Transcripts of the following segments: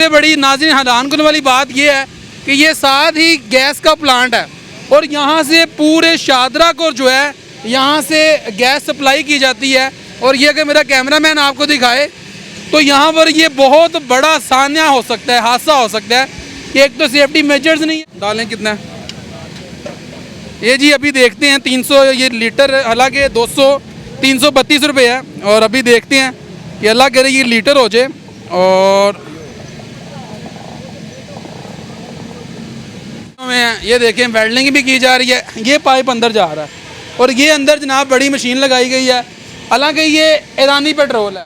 सबसे बड़ी नाज़रीन हैरान करने वाली बात यह है कि ये साथ ही गैस का प्लांट है और यहाँ से पूरे शादरा को जो है यहाँ से गैस सप्लाई की जाती है। और ये अगर मेरा कैमरामैन आपको दिखाए तो यहाँ पर ये बहुत बड़ा सान्या हो सकता है, हादसा हो सकता है कि एक तो सेफ्टी मेजर्स नहीं है। डालें कितना ये जी अभी देखते हैं 300 ये लीटर, हालांकि 332 रुपये है। और अभी देखते हैं कि अल्लाह करे ये लीटर हो जाए। और ये देखें वेल्डिंग भी की जा रही है, ये पाइप अंदर जा रहा है और ये अंदर जनाब बड़ी मशीन लगाई गई है, हालांकि ये ईरानी पेट्रोल है।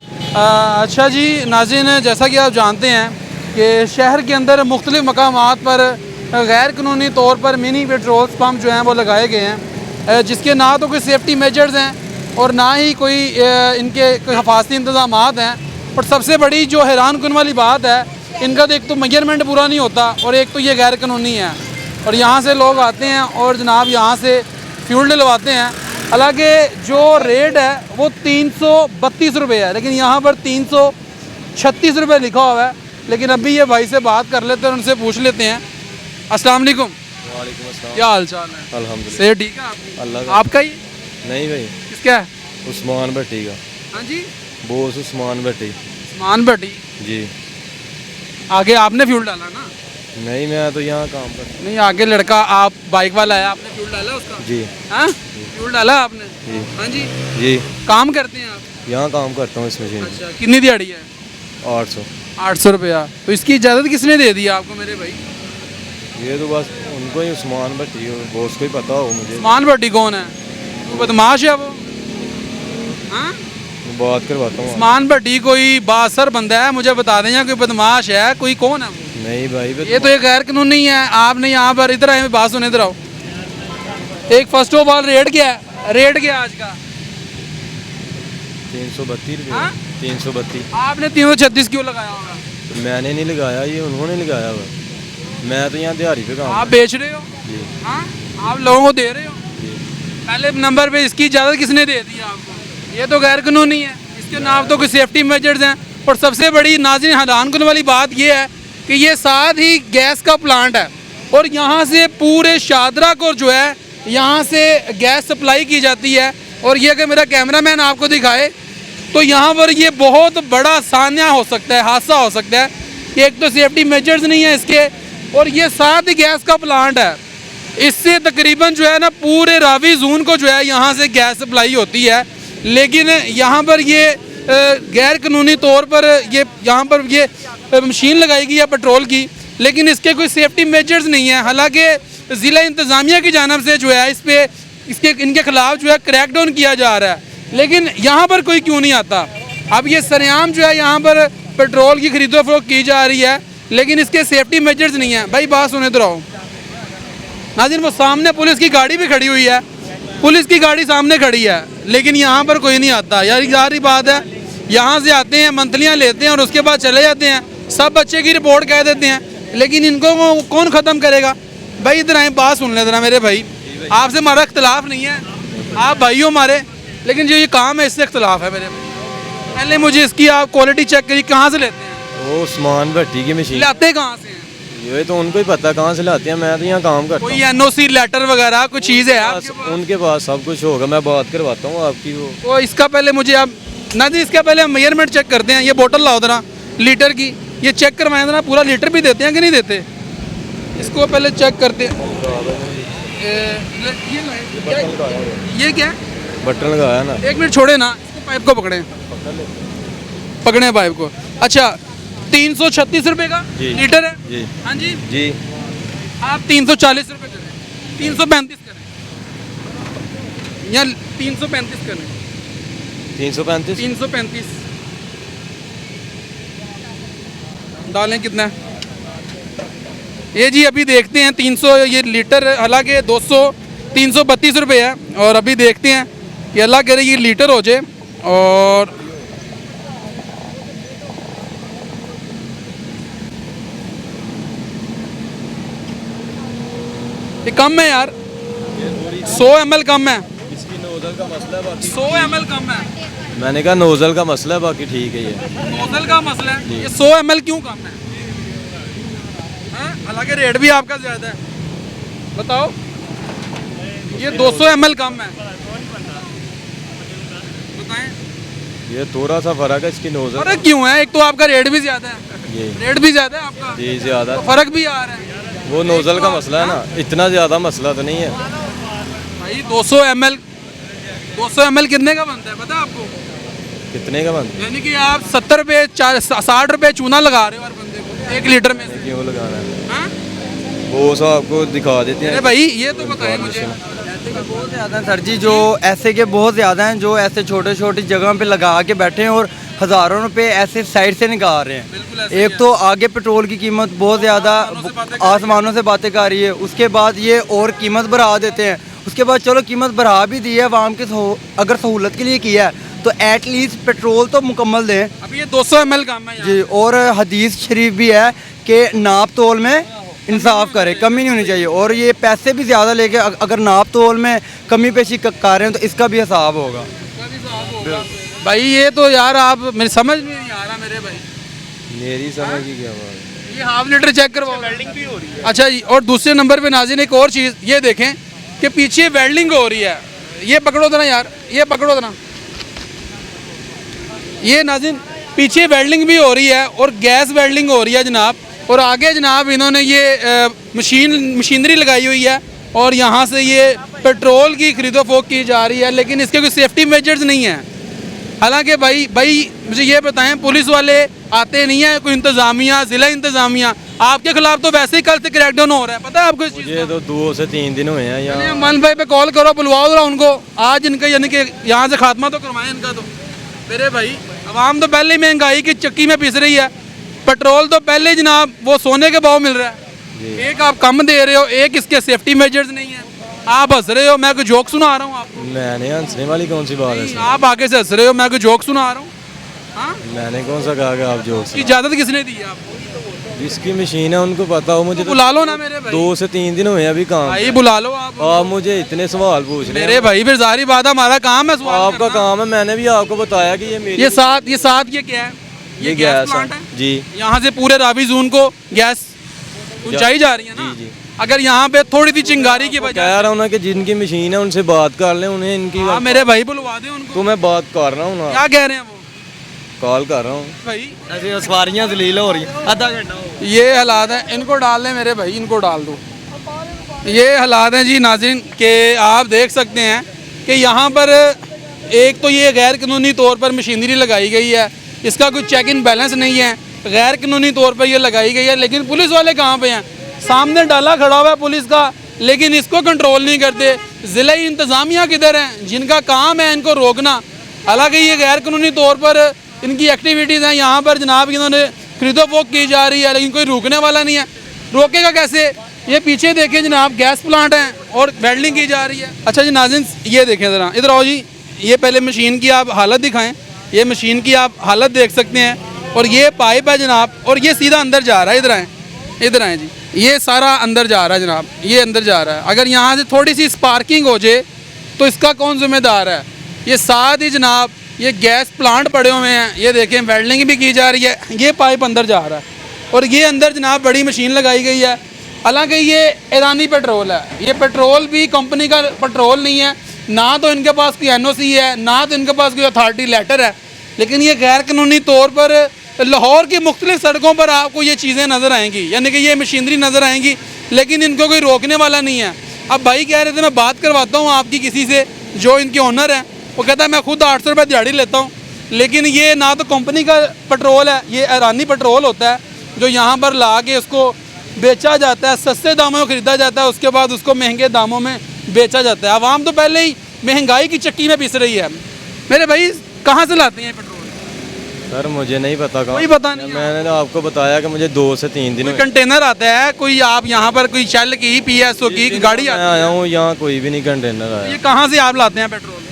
अच्छा जी नाज़रीन, जैसा कि आप जानते हैं कि शहर के अंदर मुख्तलिफ़ मकामात पर गैर कानूनी तौर पर मिनी पेट्रोल पम्प जो हैं वो लगाए गए हैं, जिसके ना तो कोई सेफ्टी मेजर्स हैं और ना ही कोई इनके कोई हिफाजती इंतज़ामात हैं। और सबसे बड़ी जो हैरान करने वाली बात है, इनका तो एक तो मेजरमेंट पूरा नहीं होता और एक तो ये गैर कानूनी है। और यहाँ से लोग आते हैं और जनाब यहाँ से फ्यूल डलवाते हैं, हालांकि जो रेट है वो 332 रुपये है, लेकिन यहाँ पर 336 रुपये लिखा हुआ है। लेकिन अभी ये भाई से बात कर लेते हैं, उनसे पूछ लेते हैं। अस्सलाम वालेकुम। वालेकुम अस्सलाम। क्या हाल चाल है? अल्हम्दुलिल्लाह। से ठीक है आपकी? अल्लाह का। आपका ही? नहीं भाई, किसका है? उस्मान भट्टी का। हाँ जी, बोस उस्मान भट्टी। उस्मान भट्टी। जी। आगे आपने फ्यूल डाला ना? नहीं, मैं तो यहाँ काम करता नहीं, आगे लड़का आप बाइक वाला है, आपने फ्यूल डाला उसका? जी। हाँ, फ्यूल डाला आपने? जी। हाँ जी। जी, काम करते हैं आप? यहाँ काम करता हूँ इस मशीन में। अच्छा, कितनी दिहाड़ी है? 800। 800 रुपया। तो इसकी इजाज़त किसने दे दी आपको मेरे भाई? ये तो बस उनको ही, उस्मान भट्टी बोस को ही पता हो मुझे। उस्मान भट्टी कौन है? वो बदमाश है वो? हाँ? बात करवाता हूँ। उस्मान भट्टी कोई बासर बंदा है, मुझे बता दें, कोई बदमाश है, कोई कौन है वो? नहीं भाई, ये तो एक गैर कानूनी है। आपने यहाँ पर इधर आए, बात सुने, इधर आओ। एक फर्स्ट ऑफ ऑल रेट क्या है? रेट क्या है आज का? 332 रुपये। हाँ? 332। आपने 336 क्यों लगाया होगा? तो मैंने नहीं लगाया, ये उन्होंने लगाया हुआ। मैं तो यहाँ दिहाड़ी पे काम आप बेच रहे हो? जी। हाँ, आप लोगों को दे रहे हो? जी। पहले नंबर पे इसकी इजाज़त किसने दे दी आपको? ये तो गैर कानूनी है, इसके नाम तो कोई सेफ्टी मेजर्स हैं। और सबसे बड़ी नाज़रीन हैरान करने वाली बात यह है कि ये साथ ही गैस का प्लांट है और यहाँ से पूरे शादरा को जो है यहाँ से गैस सप्लाई की जाती है। और ये अगर मेरा कैमरामैन आपको दिखाए तो यहाँ पर ये बहुत बड़ा सान्या हो सकता है, हादसा हो सकता है कि एक तो सेफ्टी मेजर्स नहीं है इसके, और ये साथ ही गैस का प्लांट है। इससे तकरीबन जो है ना पूरे रावी जोन को जो है यहाँ से गैस सप्लाई होती है। लेकिन यहाँ पर ये गैर कानूनी तौर पर ये यहाँ पर ये मशीन लगाई गई है पेट्रोल की, लेकिन इसके कोई सेफ्टी मेजर्स नहीं है। हालांकि ज़िला इंतज़ामिया की जानिब से जो है इस पे इनके खिलाफ जो है क्रैकडाउन किया जा रहा है, लेकिन यहाँ पर कोई क्यों नहीं आता? अब ये सरेआम जो है यहाँ पर पेट्रोल की खरीदो फरोख्त की जा रही है, लेकिन इसके सेफ्टी मेजर्स नहीं है। भाई बात सुने, इधर आओ नाज़रीन, वो सामने पुलिस की गाड़ी भी खड़ी हुई है, पुलिस की गाड़ी सामने खड़ी है, लेकिन यहाँ पर कोई नहीं आता। यार सारी बात है, यहाँ से आते हैं, मंथलियाँ लेते हैं और उसके बाद चले जाते हैं, सब बच्चे की रिपोर्ट कह देते हैं, लेकिन इनको कौन ख़त्म करेगा? भाई इधर आए, बात सुन लेते ना मेरे भाई, आपसे हमारा इख्तलाफ नहीं है, आप भाई हो हमारे, लेकिन जो ये काम है इससे इख्तलाफ है मेरे भाई। पहले मुझे इसकी आप क्वालिटी चेक करिए, कहाँ से लेते हैं? वो उस्मान भट्टी की मशीन। लाते कहाँ से हैं? ये तो उनको ही पता कहाँ से लाते हैं, मैं तो यहाँ काम करता हूँ। कोई NOC लेटर वगैरह कुछ चीज़ है आपके पास? उनके पास सब कुछ होगा, मैं बात करवाता हूँ आपकी। वो तो इसका पहले मुझे आप ना जी, इसका पहले हम मेजरमेंट चेक करते हैं। ये बोतल लाओ जरा लीटर की, ये चेक करवाएं जरा, पूरा लीटर भी देते हैं कि नहीं देते, इसको पहले चेक करते हैं। ये क्या है? बटन लगाया ना। एक मिनट छोड़े ना, इसको पाइप को पकड़े, पकड़े पाइप को। अच्छा, 336 रुपये का लीटर है जी। हाँ जी जी। आप 340 रुपये करें, 335 करें या 335 करें? 335। 335 डालें कितना है? ये जी अभी देखते हैं 300 ये लीटर, हालांकि 332 रुपये है। और अभी देखते हैं कि अल्लाह करे ये लीटर हो जाए। और ये कम है यार, 100 ml कम है, इसकी नोजल का मसला है, बाकी 100 ml कम है। मैंने कहा नोजल का मसला है, बाकी ठीक है। ये नोजल का मसला है, ये 100 ml क्यों कम है? हालांकि रेट भी आपका ज़्यादा है। बताओ, ये 200 ml कम है, बताएं ये थोड़ा सा फर्क है इसकी नोजल। फर्क क्यों है? एक तो आपका रेट भी ज़्यादा है, जी रेट भी ज़्यादा है आपका, जी ज़्यादा। तो फर्क भी आ रहा है। वो नोजल का मसला है ना, इतना ज़्यादा मसला तो नहीं है भाई 200 ml कितने का बनता है पता है आपको? कितने का बनता यानी कि आप 70 रुपये 60 रुपये चूना लगा रहे हो हर बंदे को 1 लीटर में से। है, क्यों लगाना है? हाँ? वो सब आपको दिखा देते अरे हैं। भाई ये तो बताएं मुझे। बहुत ज़्यादा हैं सर जी, जो ऐसे के बहुत ज़्यादा हैं जो ऐसे छोटे छोटी जगह पे लगा के बैठे हैं और हज़ारों रुपए ऐसे साइड से निकाल रहे बिल्कुल हैं। ऐसे एक तो आगे पेट्रोल की कीमत बहुत ज़्यादा आसमानों से बातें कर रही है, उसके बाद ये और कीमत बढ़ा देते हैं। उसके बाद चलो कीमत बढ़ा भी दी है आवाम की अगर सहूलत के लिए किया है तो एटलीस्ट पेट्रोल तो मुकम्मल दें अब ये 200 ml कम है यहाँ। जी। और हदीस शरीफ भी है कि नाप तोल में इंसाफ करे, कमी नहीं होनी चाहिए। और ये पैसे भी ज़्यादा लेके अगर नाप तोल में कमी पेशी कर रहे हैं तो इसका भी हिसाब होगा। भाई ये तो यार आप मेरी समझ में नहीं आ रहा मेरे भाई। मेरी समझ की क्या बात है? ये हाफ लीटर चेक करवाओ। वेल्डिंग भी हो रही है। अच्छा जी, और दूसरे नंबर पे नाज़रीन एक और चीज़ ये देखें कि पीछे वेल्डिंग हो रही है। ये पकड़ो तो ना यार, ये पकड़ो तो ना। ये नाज़रीन पीछे वेल्डिंग भी हो रही है और गैस वेल्डिंग हो रही है जनाब। और आगे जनाब इन्होंने ये मशीनरी लगाई हुई है और यहाँ से ये पेट्रोल की खरीदो फोक की जा रही है, लेकिन इसके कोई सेफ्टी मेजर्स नहीं है। हालांकि भाई मुझे ये बताएं, पुलिस वाले आते नहीं है, कोई इंतज़ामिया, ज़िला इंतज़ामिया आपके खिलाफ तो वैसे ही कल से क्रैकडाउन हो रहा है, पता है आपको इस चीज़ ये तो 2 से 3 दिन हुए हैं का? यहाँ। अमन भाई पे कॉल करो, बुलवाओ जरा उनको आज इनका, यानी कि यहाँ से खात्मा तो करवाएं इनका। तो मेरे भाई आवाम तो पहले ही महंगाई की चक्की में पिस रही है। पेट्रोल तो पहले जनाब वो सोने के भाव मिल रहा है, एक आप कम दे रहे हो, एक इसके सेफ्टी मेजर्स नहीं है। आप हंस रहे हो, मैं कोई जोक सुना रहा हूँ आपको? मैंने हंसने वाली कौन सी बात है इसमें? आप आगे से हंस रहे हो, मैं कोई जोक सुना रहा हूँ? हाँ, मैंने कौन सा कहा कि आप जोक इसकी इजाज़त किसने दी है आपको? जिसकी मशीन है उनको पता हो। मुझे तो बुला लो ना मेरे भाई। 2 से 3 दिन हुए हैं अभी काम। भाई बुला लो आप मुझे इतने सवाल पूछ रहे मेरे भाई, फिर जाहिर बात है हमारा काम है सवाल आपका करना। काम है। मैंने भी आपको बताया कि ये मेरी ये साथ ये क्या है? ये गैस गैस प्लांट है है जी। यहाँ से पूरे रावी जोन को गैस पहुंचाई जा रही है ना। जी। अगर यहाँ पे थोड़ी सी चिंगारी की कह वजह, रहा हूँ ना कि जिनकी मशीन है उनसे बात कर लें, उन्हें इनकी हाँ मेरे भाई बुलवा दे उनको। तो मैं बात कर रहा हूँ ना, क्या कह रहे हैं वो कॉल कर रहा हूँ। भाई? ऐसे सवारियाँ जलील हो रही हैं, आधा घंटा हो ये हालात हैं, इनको डाल दें मेरे भाई, इनको डाल दो। ये हालात हैं जी नाज़रीन के आप देख सकते हैं कि यहाँ पर एक तो ये गैर कानूनी तौर पर मशीनरी लगाई गई है, इसका कोई चेक इन बैलेंस नहीं है, गैर कानूनी तौर पर ये लगाई गई है। लेकिन पुलिस वाले कहाँ पे हैं? सामने डाला खड़ा हुआ है पुलिस का, लेकिन इसको कंट्रोल नहीं करते। ज़िला इंतज़ामिया किधर हैं जिनका काम है इनको रोकना? हालांकि ये गैर कानूनी तौर पर इनकी एक्टिविटीज़ हैं यहाँ पर जनाब, इन्होंने खरीदो फोक की जा रही है, लेकिन कोई रोकने वाला नहीं है। रोकेगा कैसे? ये पीछे देखें जनाब, गैस प्लांट हैं और वेल्डिंग की जा रही है। अच्छा जी नाज़रीन, ये देखें ज़रा, इधर आओ जी। ये पहले मशीन की आप हालत दिखाएं। ये मशीन की आप हालत देख सकते हैं और ये पाइप है जनाब, और ये सीधा अंदर जा रहा है। इधर आएँ जी, ये सारा अंदर जा रहा है जनाब, ये अंदर जा रहा है। अगर यहाँ से थोड़ी सी स्पार्किंग हो जाए तो इसका कौन जिम्मेदार है? ये साथ ही जनाब ये गैस प्लांट पड़े हुए हैं, ये देखें वेल्डिंग भी की जा रही है। ये पाइप अंदर जा रहा है और ये अंदर जनाब बड़ी मशीन लगाई गई है। हालांकि ये ईरानी पेट्रोल है, ये पेट्रोल भी कंपनी का पेट्रोल नहीं है, ना तो इनके पास कोई NOC है, ना तो इनके पास कोई अथॉरिटी लेटर है। लेकिन ये गैर कानूनी तौर पर लाहौर की मुख्तलिफ सड़कों पर आपको ये चीज़ें नज़र आएंगी, यानी कि ये मशीनरी नज़र आएंगी, लेकिन इनको कोई रोकने वाला नहीं है। अब भाई कह रहे थे मैं बात करवाता हूँ आपकी किसी से जो इनके ओनर हैं, वो कहता है मैं खुद 800 रुपये दिहाड़ी लेता हूँ, लेकिन ये ना तो कंपनी का पेट्रोल है, ये ईरानी पेट्रोल होता है जो यहाँ पर ला के उसको बेचा जाता है, सस्ते दामों में ख़रीदा जाता है, उसके बाद उसको महंगे दामों में बेचा जाता है। आवाम तो पहले ही महंगाई की चक्की में पिस रही है। मेरे भाई कहाँ से लाते हैं पेट्रोल? सर मुझे नहीं पता कहाँ, कोई पता नहीं। मैंने तो आपको बताया कि मुझे 2 से 3 दिन कोई हुए। कंटेनर आता है कोई, आप यहाँ पर कोई शेल की PSO की गाड़ी मैं आती आया हूँ यहाँ, कोई भी नहीं कंटेनर है, आया। ये कहाँ से आप लाते हैं पेट्रोल?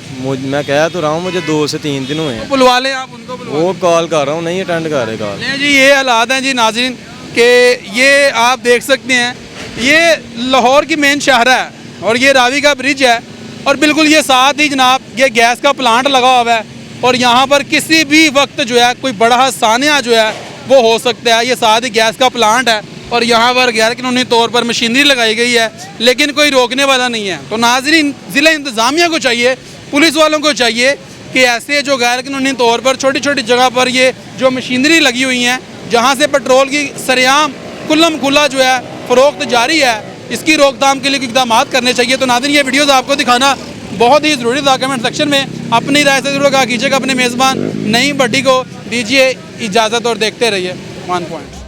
मैं कह तो रहा हूँ मुझे 2 से 3 दिन हुए हैं। बुलवा लें आप उनको, बुलवा वो कॉल कर रहा हूँ, नहीं अटेंड कर रहे कॉल। लें जी। ये हालात हैं जी नाज़रीन के ये आप देख सकते हैं, ये लाहौर की मेन शाहरा है और ये रावी का ब्रिज है और बिल्कुल ये साथ ही जनाब ये गैस का प्लांट लगा हुआ है और यहाँ पर किसी भी वक्त जो है कोई बड़ा सानिया जो है वो हो सकता है। ये साथ ही गैस का प्लांट है और यहाँ पर गैर कानूनी तौर पर मशीनरी लगाई गई है, लेकिन कोई रोकने वाला नहीं है। तो नाज़रीन, ज़िला इंतज़ामिया को चाहिए, पुलिस वालों को चाहिए कि ऐसे जो गैर कानूनी तौर पर छोटी छोटी जगह पर ये जो मशीनरी लगी हुई हैं, जहाँ से पेट्रोल की सरेआम कुल्लम खुला जो है फ़रोख्त जारी है, इसकी रोकथाम के लिए इक़दाम करने चाहिए। तो नाज़रीन, ये वीडियोज़ आपको दिखाना बहुत ही ज़रूरी था। कमेंट सेक्शन में अपनी राय से ज़रूर कहा कीजिएगा। अपने मेज़बान नईम भट्टी को दीजिए इजाज़त और देखते रहिए वन पॉइंट।